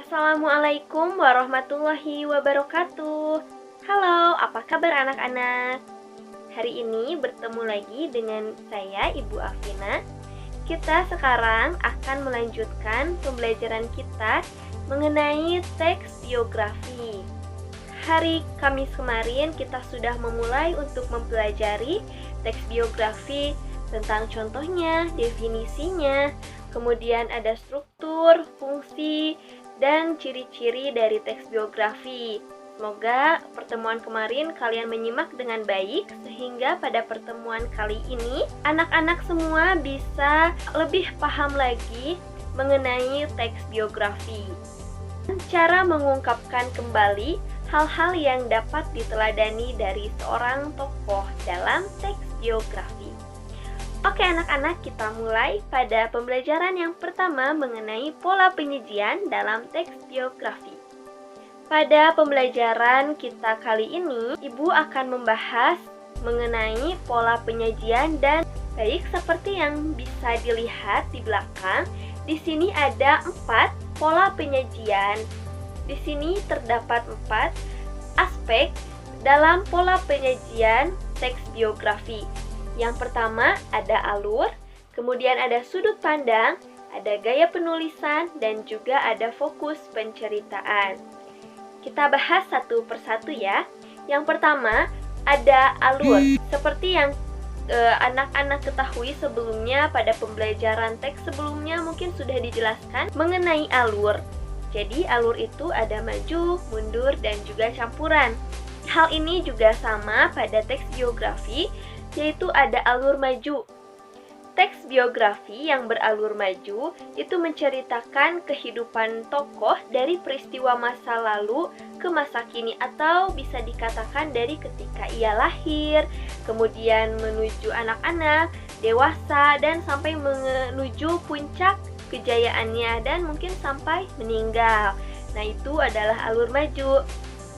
Assalamualaikum warahmatullahi wabarakatuh. Halo, apa kabar anak-anak? Hari ini bertemu lagi dengan saya, Ibu Afina. Kita sekarang akan melanjutkan pembelajaran kita mengenai teks biografi. Hari Kamis kemarin kita sudah memulai untuk mempelajari teks biografi tentang contohnya, definisinya, kemudian ada struktur, fungsi, dan ciri-ciri dari teks biografi. Semoga pertemuan kemarin kalian menyimak dengan baik sehingga pada pertemuan kali ini anak-anak semua bisa lebih paham lagi mengenai teks biografi. Cara mengungkapkan kembali hal-hal yang dapat diteladani dari seorang tokoh dalam teks biografi. Oke anak-anak, kita mulai pada pembelajaran yang pertama mengenai pola penyajian dalam teks biografi. Pada pembelajaran kita kali ini, Ibu akan membahas mengenai pola penyajian dan baik seperti yang bisa dilihat di belakang. Di sini ada 4 pola penyajian. Di sini terdapat 4 aspek dalam pola penyajian teks biografi. Yang pertama ada alur, kemudian ada sudut pandang, ada gaya penulisan, dan juga ada fokus penceritaan. Kita bahas satu persatu ya. Yang pertama ada alur. Seperti yang anak-anak ketahui sebelumnya pada pembelajaran teks sebelumnya mungkin sudah dijelaskan mengenai alur. Jadi alur itu ada maju, mundur, dan juga campuran. Hal ini juga sama pada teks biografi, yaitu ada alur maju. Teks biografi yang beralur maju itu menceritakan kehidupan tokoh dari peristiwa masa lalu ke masa kini, atau bisa dikatakan dari ketika ia lahir, kemudian menuju anak-anak, dewasa, dan sampai menuju puncak kejayaannya dan mungkin sampai meninggal. Nah, itu adalah alur maju.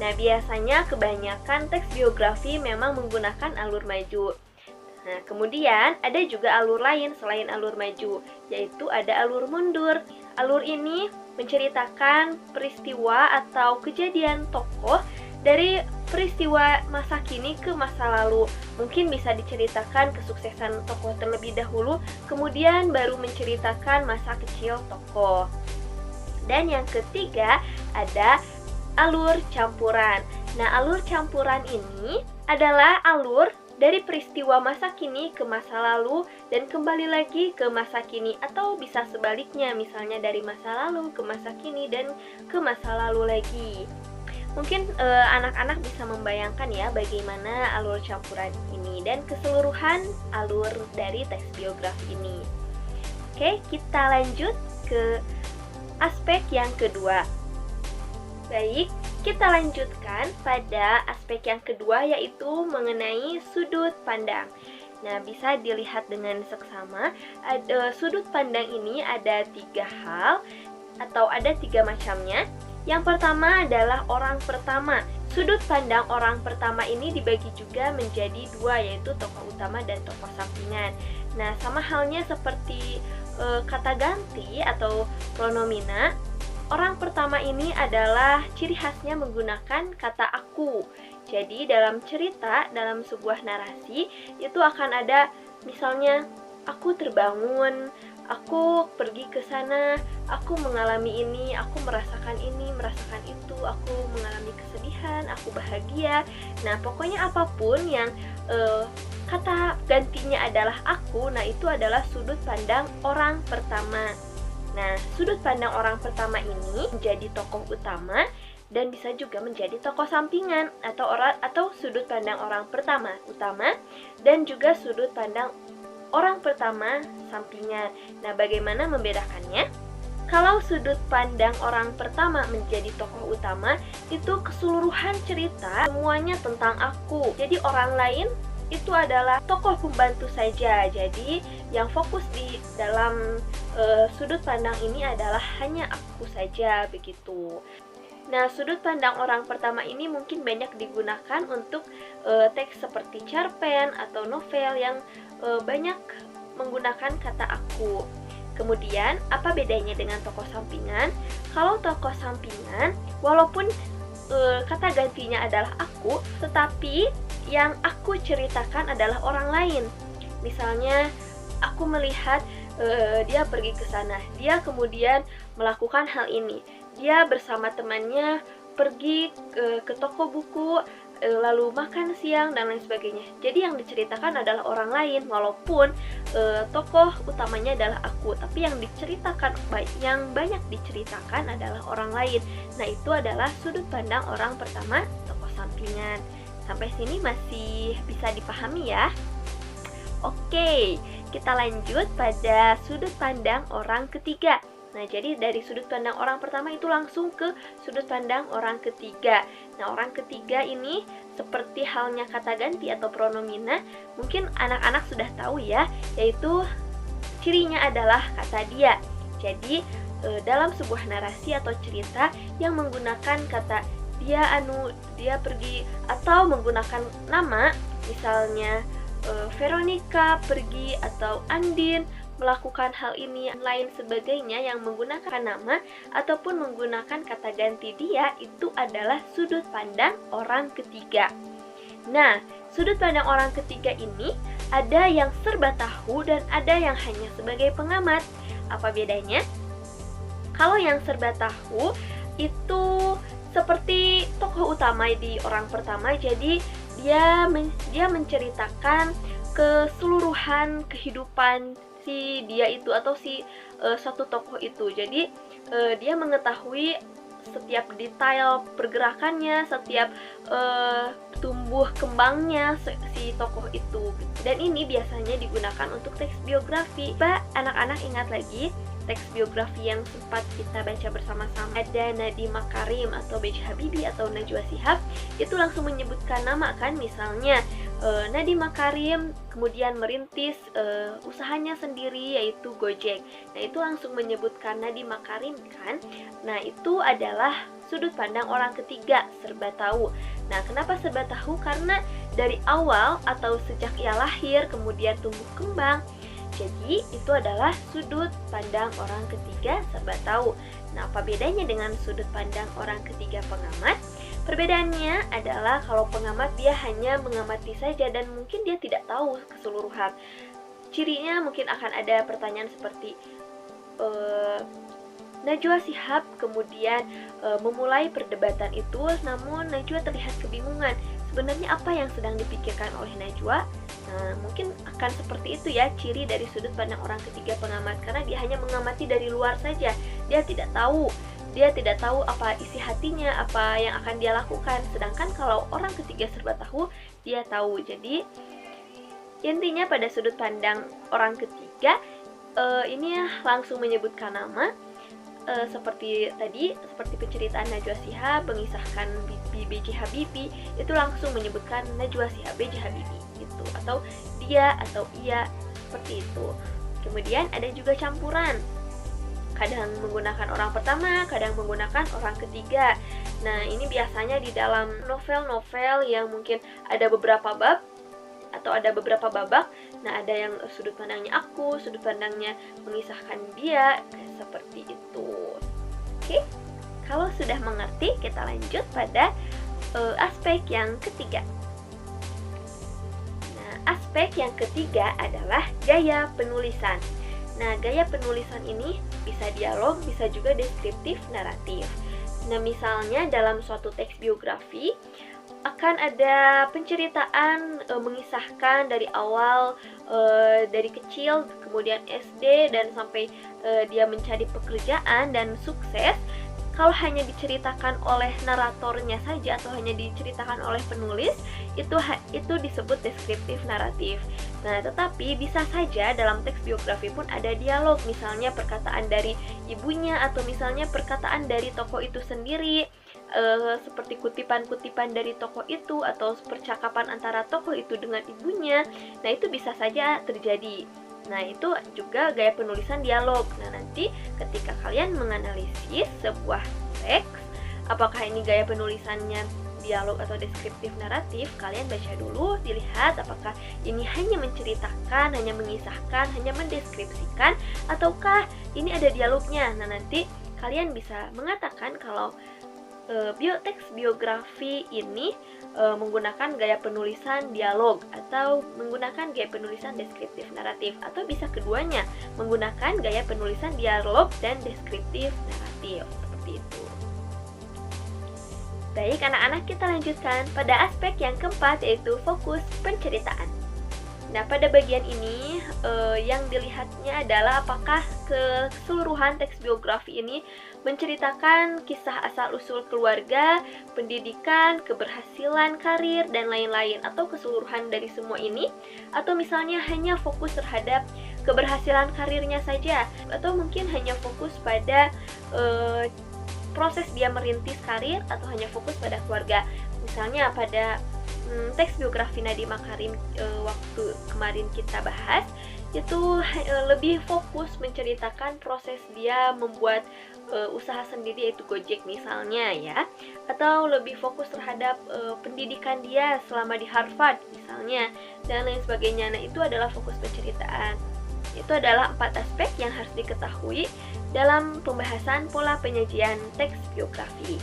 Nah, biasanya kebanyakan teks biografi memang menggunakan alur maju. Nah, kemudian ada juga alur lain selain alur maju, yaitu ada alur mundur. Alur ini menceritakan peristiwa atau kejadian tokoh dari peristiwa masa kini ke masa lalu. Mungkin bisa diceritakan kesuksesan tokoh terlebih dahulu, kemudian baru menceritakan masa kecil tokoh. Dan yang ketiga ada alur campuran. Nah, alur campuran ini adalah alur dari peristiwa masa kini ke masa lalu dan kembali lagi ke masa kini, atau bisa sebaliknya, misalnya dari masa lalu ke masa kini dan ke masa lalu lagi. Mungkin anak-anak bisa membayangkan ya bagaimana alur campuran ini dan keseluruhan alur dari teks biografi ini. Oke, kita lanjut ke aspek yang kedua. Baik, kita lanjutkan pada aspek yang kedua, yaitu mengenai sudut pandang. Nah, bisa dilihat dengan seksama. Sudut pandang ini ada 3 hal atau ada 3 macamnya. Yang pertama adalah orang pertama. Sudut pandang orang pertama ini dibagi juga menjadi 2, yaitu tokoh utama dan tokoh sampingan. Nah, sama halnya seperti kata ganti atau pronomina. Orang pertama ini adalah ciri khasnya menggunakan kata aku. Jadi dalam cerita, dalam sebuah narasi, itu akan ada misalnya aku terbangun, aku pergi ke sana, aku mengalami ini, aku merasakan ini, merasakan itu, aku mengalami kesedihan, aku bahagia. Nah, pokoknya apapun yang kata gantinya adalah aku, nah itu adalah sudut pandang orang pertama. Nah, sudut pandang orang pertama ini menjadi tokoh utama dan bisa juga menjadi tokoh sampingan atau sudut pandang orang pertama utama dan juga sudut pandang orang pertama sampingan. Nah, bagaimana membedakannya? Kalau sudut pandang orang pertama menjadi tokoh utama, itu keseluruhan cerita semuanya tentang aku. Jadi orang lain itu adalah tokoh pembantu saja. Jadi yang fokus di dalam sudut pandang ini adalah hanya aku saja, begitu. Nah, sudut pandang orang pertama ini mungkin banyak digunakan untuk teks seperti cerpen atau novel yang banyak menggunakan kata aku. Kemudian, apa bedanya dengan tokoh sampingan? Kalau tokoh sampingan, walaupun kata gantinya adalah aku, tetapi yang aku ceritakan adalah orang lain. Misalnya, aku melihat dia pergi ke sana, dia kemudian melakukan hal ini. Dia bersama temannya pergi ke toko buku, lalu makan siang dan lain sebagainya. Jadi yang diceritakan adalah orang lain, walaupun tokoh utamanya adalah aku, tapi yang diceritakan, yang banyak diceritakan adalah orang lain. Nah, itu adalah sudut pandang orang pertama, tokoh sampingan. Sampai sini masih bisa dipahami ya? Oke, kita lanjut pada sudut pandang orang ketiga. Nah, jadi dari sudut pandang orang pertama itu langsung ke sudut pandang orang ketiga. Nah, orang ketiga ini seperti halnya kata ganti atau pronomina, mungkin anak-anak sudah tahu ya, yaitu cirinya adalah kata dia. Jadi, dalam sebuah narasi atau cerita yang menggunakan kata dia anu, dia pergi, atau menggunakan nama, misalnya Veronica pergi atau Andin melakukan hal ini dan lain sebagainya yang menggunakan nama ataupun menggunakan kata ganti dia, itu adalah sudut pandang orang ketiga. Nah, sudut pandang orang ketiga ini ada yang serba tahu dan ada yang hanya sebagai pengamat. Apa bedanya? Kalau yang serba tahu itu seperti tokoh utama di orang pertama, jadi dia menceritakan keseluruhan kehidupan si dia itu atau si satu tokoh itu. Jadi dia mengetahui setiap detail pergerakannya, setiap tumbuh kembangnya si tokoh itu. Dan ini biasanya digunakan untuk teks biografi. Anak-anak ingat lagi teks biografi yang sempat kita baca bersama-sama, ada Nadiem Makarim atau B.J. Habibie atau Najwa Shihab, itu langsung menyebutkan nama kan, misalnya Nadiem Makarim kemudian merintis usahanya sendiri yaitu Gojek. Nah, itu langsung menyebutkan Nadiem Makarim kan. Nah, itu adalah sudut pandang orang ketiga, serba tahu. Nah, kenapa serba tahu? Karena dari awal atau sejak ia lahir kemudian tumbuh kembang, jadi itu adalah sudut pandang orang ketiga serba tahu. Nah, apa bedanya dengan sudut pandang orang ketiga pengamat? Perbedaannya adalah kalau pengamat dia hanya mengamati saja dan mungkin dia tidak tahu keseluruhan. Cirinya mungkin akan ada pertanyaan seperti Najwa Shihab kemudian memulai perdebatan itu, namun Najwa terlihat kebingungan. Sebenarnya apa yang sedang dipikirkan oleh Najwa? Nah, mungkin akan seperti itu ya ciri dari sudut pandang orang ketiga pengamat, karena dia hanya mengamati dari luar saja. Dia tidak tahu apa isi hatinya, apa yang akan dia lakukan. Sedangkan kalau orang ketiga serba tahu, dia tahu. Jadi intinya pada sudut pandang orang ketiga ini langsung menyebutkan nama. Seperti tadi, seperti penceritaan Najwa Shihab mengisahkan B.J. Habibie, itu langsung menyebutkan Najwa Shihab B.J. Habibie gitu, atau dia atau ia, seperti itu. Kemudian ada juga campuran, kadang menggunakan orang pertama, kadang menggunakan orang ketiga. Nah, ini biasanya di dalam novel-novel yang mungkin ada beberapa bab atau ada beberapa babak. Nah, ada yang sudut pandangnya aku, sudut pandangnya mengisahkan dia, seperti itu. Oke, kalau sudah mengerti, kita lanjut pada aspek yang ketiga. Nah, aspek yang ketiga adalah gaya penulisan. Nah, gaya penulisan ini bisa dialog, bisa juga deskriptif naratif. Nah, misalnya dalam suatu teks biografi akan ada penceritaan mengisahkan dari awal, dari kecil, kemudian SD dan sampai dia mencari pekerjaan dan sukses. Kalau hanya diceritakan oleh naratornya saja atau hanya diceritakan oleh penulis, itu disebut deskriptif naratif. Nah, tetapi bisa saja dalam teks biografi pun ada dialog, misalnya perkataan dari ibunya atau misalnya perkataan dari tokoh itu sendiri, seperti kutipan-kutipan dari tokoh itu atau percakapan antara tokoh itu dengan ibunya. Nah, itu bisa saja terjadi. Nah, itu juga gaya penulisan dialog. Nah, nanti ketika kalian menganalisis sebuah teks, apakah ini gaya penulisannya dialog atau deskriptif naratif, kalian baca dulu, dilihat apakah ini hanya menceritakan, hanya mengisahkan, hanya mendeskripsikan, ataukah ini ada dialognya. Nah, nanti kalian bisa mengatakan kalau teks biografi ini menggunakan gaya penulisan dialog atau menggunakan gaya penulisan deskriptif naratif, atau bisa keduanya, menggunakan gaya penulisan dialog dan deskriptif naratif, seperti itu. Baik anak-anak, kita lanjutkan pada aspek yang keempat, yaitu fokus penceritaan. Nah, pada bagian ini yang dilihatnya adalah apakah keseluruhan teks biografi ini menceritakan kisah asal-usul keluarga, pendidikan, keberhasilan karir, dan lain-lain, atau keseluruhan dari semua ini, atau misalnya hanya fokus terhadap keberhasilan karirnya saja, atau mungkin hanya fokus pada proses dia merintis karir, atau hanya fokus pada keluarga. Misalnya pada teks biografi Nadiem Makarim waktu kemarin kita bahas, itu lebih fokus menceritakan proses dia membuat usaha sendiri, yaitu Gojek misalnya ya, atau lebih fokus terhadap pendidikan dia selama di Harvard misalnya, dan lain sebagainya. Nah, itu adalah fokus penceritaan. Itu adalah 4 aspek yang harus diketahui dalam pembahasan pola penyajian teks biografi.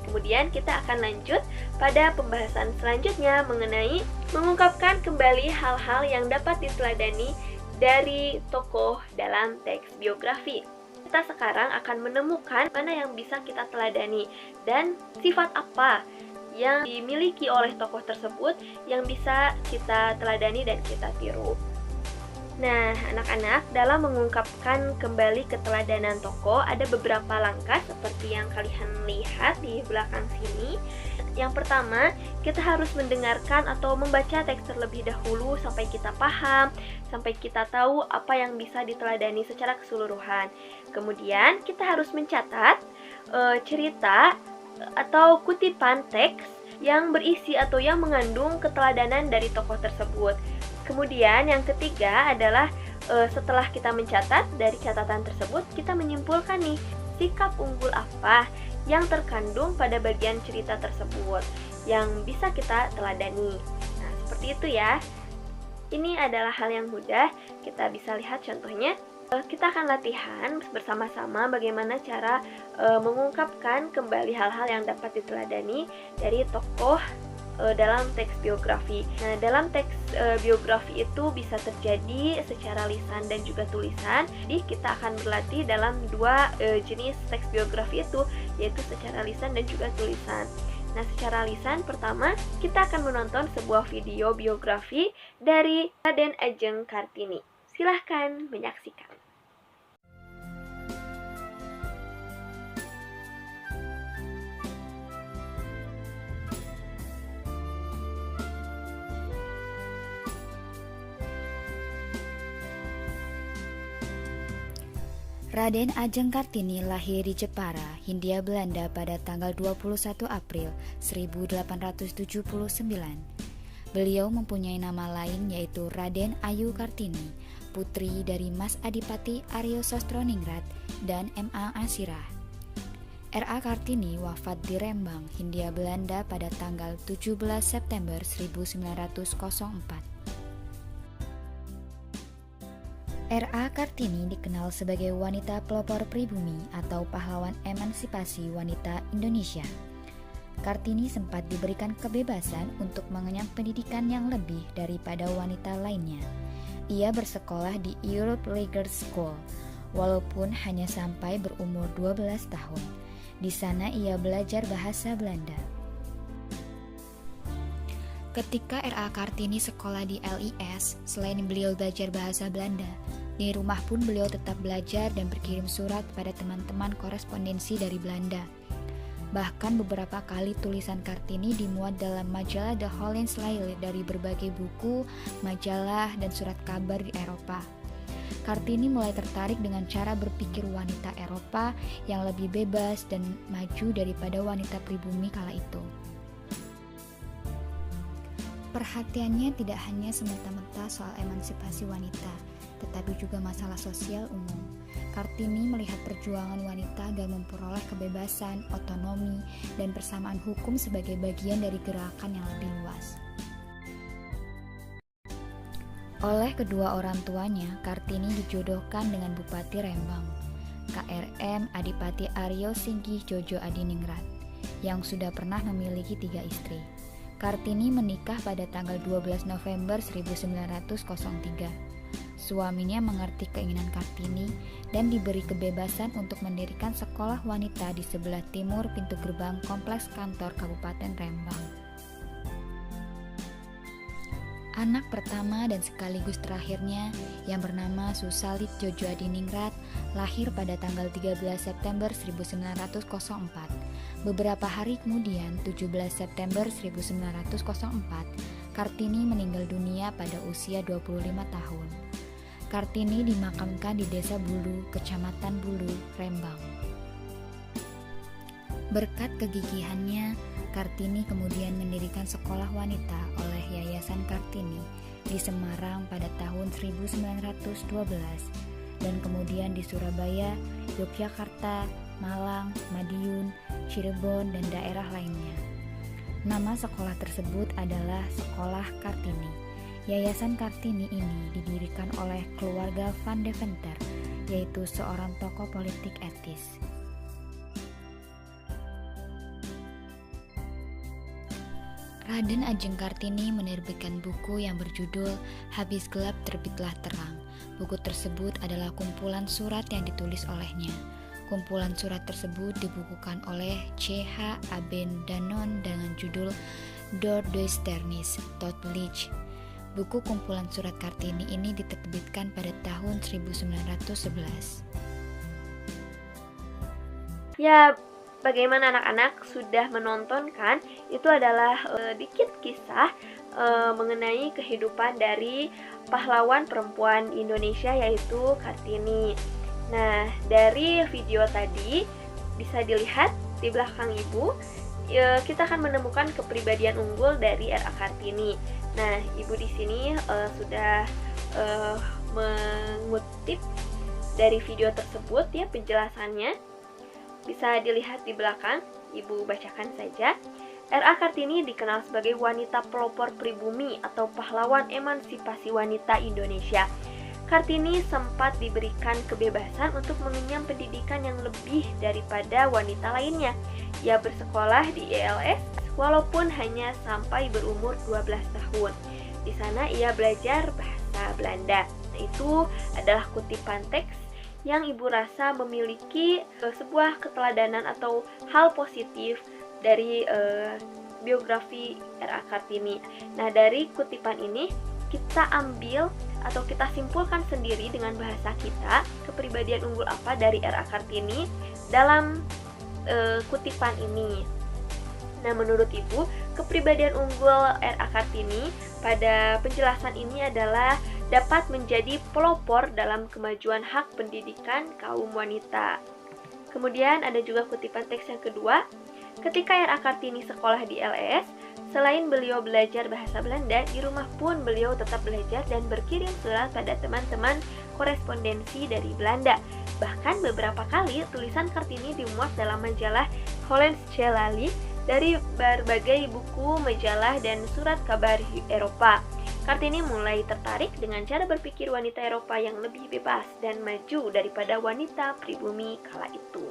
Kemudian kita akan lanjut pada pembahasan selanjutnya mengenai mengungkapkan kembali hal-hal yang dapat diteladani dari tokoh dalam teks biografi. Kita sekarang akan menemukan mana yang bisa kita teladani dan sifat apa yang dimiliki oleh tokoh tersebut yang bisa kita teladani dan kita tiru. Nah, anak-anak, dalam mengungkapkan kembali keteladanan tokoh, ada beberapa langkah seperti yang kalian lihat di belakang sini. Yang pertama, kita harus mendengarkan atau membaca teks terlebih dahulu sampai kita paham, sampai kita tahu apa yang bisa diteladani secara keseluruhan. Kemudian, kita harus mencatat cerita atau kutipan teks yang berisi atau yang mengandung keteladanan dari tokoh tersebut. Kemudian yang ketiga adalah setelah kita mencatat dari catatan tersebut, kita menyimpulkan nih sikap unggul apa yang terkandung pada bagian cerita tersebut yang bisa kita teladani. Nah, seperti itu ya. Ini adalah hal yang mudah, kita bisa lihat contohnya. Kita akan latihan bersama-sama bagaimana cara mengungkapkan kembali hal-hal yang dapat diteladani dari tokoh dalam teks biografi. Nah, dalam teks biografi itu bisa terjadi secara lisan dan juga tulisan. Jadi kita akan berlatih dalam 2 jenis teks biografi itu, yaitu secara lisan dan juga tulisan. Nah, secara lisan pertama kita akan menonton sebuah video biografi dari Raden Ajeng Kartini. Silahkan menyaksikan. Raden Ajeng Kartini lahir di Jepara, Hindia Belanda pada tanggal 21 April 1879. Beliau mempunyai nama lain yaitu Raden Ayu Kartini, putri dari Mas Adipati Aryo Sastroningrat dan M.A. Asirah. R.A. Kartini wafat di Rembang, Hindia Belanda pada tanggal 17 September 1904. R.A. Kartini dikenal sebagai wanita pelopor pribumi atau pahlawan emansipasi wanita Indonesia. Kartini sempat diberikan kebebasan untuk mengenyam pendidikan yang lebih daripada wanita lainnya. Ia bersekolah di Europe Lager School, walaupun hanya sampai berumur 12 tahun. Di sana ia belajar bahasa Belanda. Ketika R.A. Kartini sekolah di LIS, selain beliau belajar bahasa Belanda, di rumah pun beliau tetap belajar dan berkirim surat pada teman-teman korespondensi dari Belanda. Bahkan beberapa kali tulisan Kartini dimuat dalam majalah The Hollands Lail dari berbagai buku, majalah, dan surat kabar di Eropa. Kartini mulai tertarik dengan cara berpikir wanita Eropa yang lebih bebas dan maju daripada wanita pribumi kala itu. Perhatiannya tidak hanya semata-mata soal emansipasi wanita, tetapi juga masalah sosial umum. Kartini melihat perjuangan wanita agar memperoleh kebebasan, otonomi, dan persamaan hukum sebagai bagian dari gerakan yang lebih luas. Oleh kedua orang tuanya, Kartini dijodohkan dengan Bupati Rembang, KRM Adipati Aryo Singgih Jojo Adiningrat, yang sudah pernah memiliki 3 istri. Kartini menikah pada tanggal 12 November 1903. Suaminya mengerti keinginan Kartini dan diberi kebebasan untuk mendirikan sekolah wanita di sebelah timur pintu gerbang kompleks kantor Kabupaten Rembang. Anak pertama dan sekaligus terakhirnya yang bernama Susalit Jojo Adiningrat lahir pada tanggal 13 September 1904. Beberapa hari kemudian, 17 September 1904, Kartini meninggal dunia pada usia 25 tahun. Kartini dimakamkan di Desa Bulu, Kecamatan Bulu, Rembang. Berkat kegigihannya, Kartini kemudian mendirikan sekolah wanita oleh Yayasan Kartini di Semarang pada tahun 1912 dan kemudian di Surabaya, Yogyakarta, Malang, Madiun, Cirebon, dan daerah lainnya. Nama sekolah tersebut adalah Sekolah Kartini. Yayasan Kartini ini didirikan oleh keluarga Van Deventer, yaitu seorang tokoh politik etis. Raden Ajeng Kartini menerbitkan buku yang berjudul Habis Gelap Terbitlah Terang. Buku tersebut adalah kumpulan surat yang ditulis olehnya. Kumpulan surat tersebut dibukukan oleh C.H. Abendanon dengan judul Door Duisternis tot Licht. Buku kumpulan surat Kartini ini diterbitkan pada tahun 1911. Ya, bagaimana anak-anak sudah menonton kan? Itu adalah sedikit kisah mengenai kehidupan dari pahlawan perempuan Indonesia yaitu Kartini. Nah, dari video tadi bisa dilihat di belakang ibu, kita akan menemukan kepribadian unggul dari R.A. Kartini. Nah, ibu di sini sudah mengutip dari video tersebut ya penjelasannya. Bisa dilihat di belakang, ibu bacakan saja. R.A. Kartini dikenal sebagai wanita pelopor pribumi atau pahlawan emansipasi wanita Indonesia. Kartini sempat diberikan kebebasan untuk mengenyam pendidikan yang lebih daripada wanita lainnya. Ia bersekolah di ELS walaupun hanya sampai berumur 12 tahun. Di sana ia belajar bahasa Belanda. Itu adalah kutipan teks yang ibu rasa memiliki sebuah keteladanan atau hal positif dari biografi R.A. Kartini. Nah, dari kutipan ini kita ambil atau kita simpulkan sendiri dengan bahasa kita kepribadian unggul apa dari R.A. Kartini dalam kutipan ini. Nah, menurut ibu, kepribadian unggul R.A. Kartini pada penjelasan ini adalah dapat menjadi pelopor dalam kemajuan hak pendidikan kaum wanita. Kemudian ada juga kutipan teks yang kedua. Ketika R.A. Kartini sekolah di LS, selain beliau belajar bahasa Belanda, di rumah pun beliau tetap belajar dan berkirim surat pada teman-teman korespondensi dari Belanda. Bahkan beberapa kali tulisan Kartini dimuat dalam majalah Hollands Jelali dari berbagai buku, majalah, dan surat kabar Eropa. Kartini mulai tertarik dengan cara berpikir wanita Eropa yang lebih bebas dan maju daripada wanita pribumi kala itu.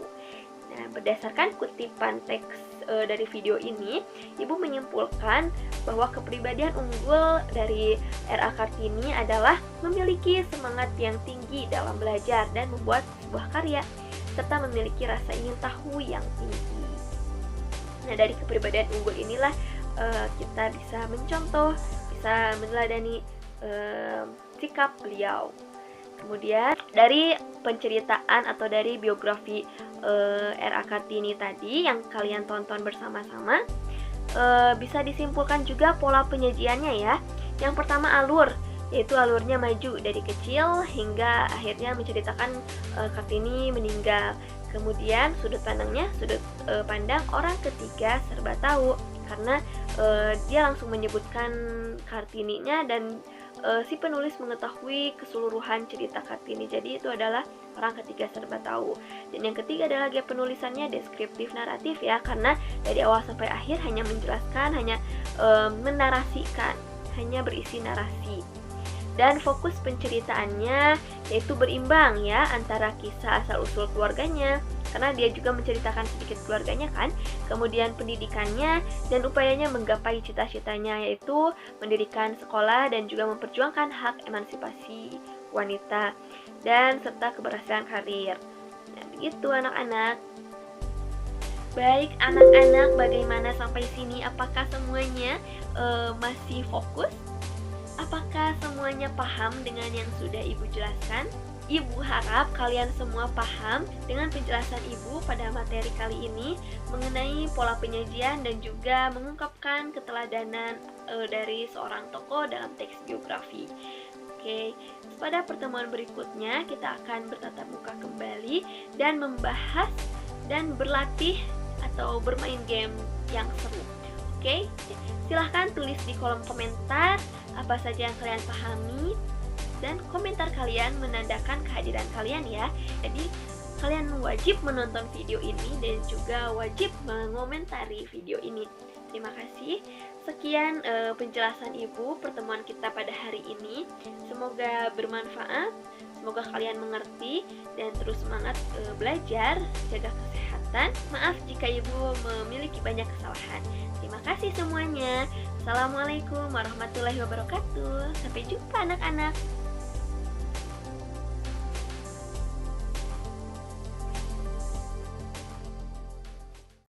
Nah, berdasarkan kutipan teks dari video ini, ibu menyimpulkan bahwa kepribadian unggul dari R.A. Kartini adalah memiliki semangat yang tinggi dalam belajar dan membuat sebuah karya, serta memiliki rasa ingin tahu yang tinggi. Nah, dari kepribadian unggul inilah kita bisa mencontoh, bisa meneladani sikap beliau. Kemudian dari penceritaan atau dari biografi R.A. Kartini tadi yang kalian tonton bersama-sama, bisa disimpulkan juga pola penyajiannya ya. Yang pertama alur, yaitu alurnya maju dari kecil hingga akhirnya menceritakan Kartini meninggal. Kemudian sudut pandangnya, sudut pandang orang ketiga serba tahu, karena dia langsung menyebutkan Kartininya dan si penulis mengetahui keseluruhan cerita Kartini. Jadi itu adalah orang ketiga serba tahu. Dan yang ketiga adalah gaya penulisannya deskriptif naratif ya, karena dari awal sampai akhir hanya menjelaskan, hanya menarasikan, hanya berisi narasi. Dan fokus penceritaannya yaitu berimbang ya antara kisah asal-usul keluarganya, karena dia juga menceritakan sedikit keluarganya kan, kemudian pendidikannya dan upayanya menggapai cita-citanya yaitu mendirikan sekolah dan juga memperjuangkan hak emansipasi wanita dan serta keberhasilan karir. Nah, begitu anak-anak. Baik anak-anak, bagaimana sampai sini? Apakah semuanya masih fokus? Apakah semuanya paham dengan yang sudah Ibu jelaskan? Ibu harap kalian semua paham dengan penjelasan Ibu pada materi kali ini mengenai pola penyajian dan juga mengungkapkan keteladanan dari seorang tokoh dalam teks biografi. Oke, pada pertemuan berikutnya kita akan bertatap muka kembali dan membahas dan berlatih atau bermain game yang seru. Oke, silahkan tulis di kolom komentar apa saja yang kalian pahami dan komentar kalian menandakan kehadiran kalian ya. Jadi kalian wajib menonton video ini dan juga wajib mengomentari video ini. Terima kasih. Sekian penjelasan Ibu pertemuan kita pada hari ini. Semoga bermanfaat, semoga kalian mengerti dan terus semangat belajar, jaga kesehatan. Maaf jika Ibu memiliki banyak kesalahan. Terima kasih semuanya. Assalamualaikum warahmatullahi wabarakatuh. Sampai jumpa anak-anak.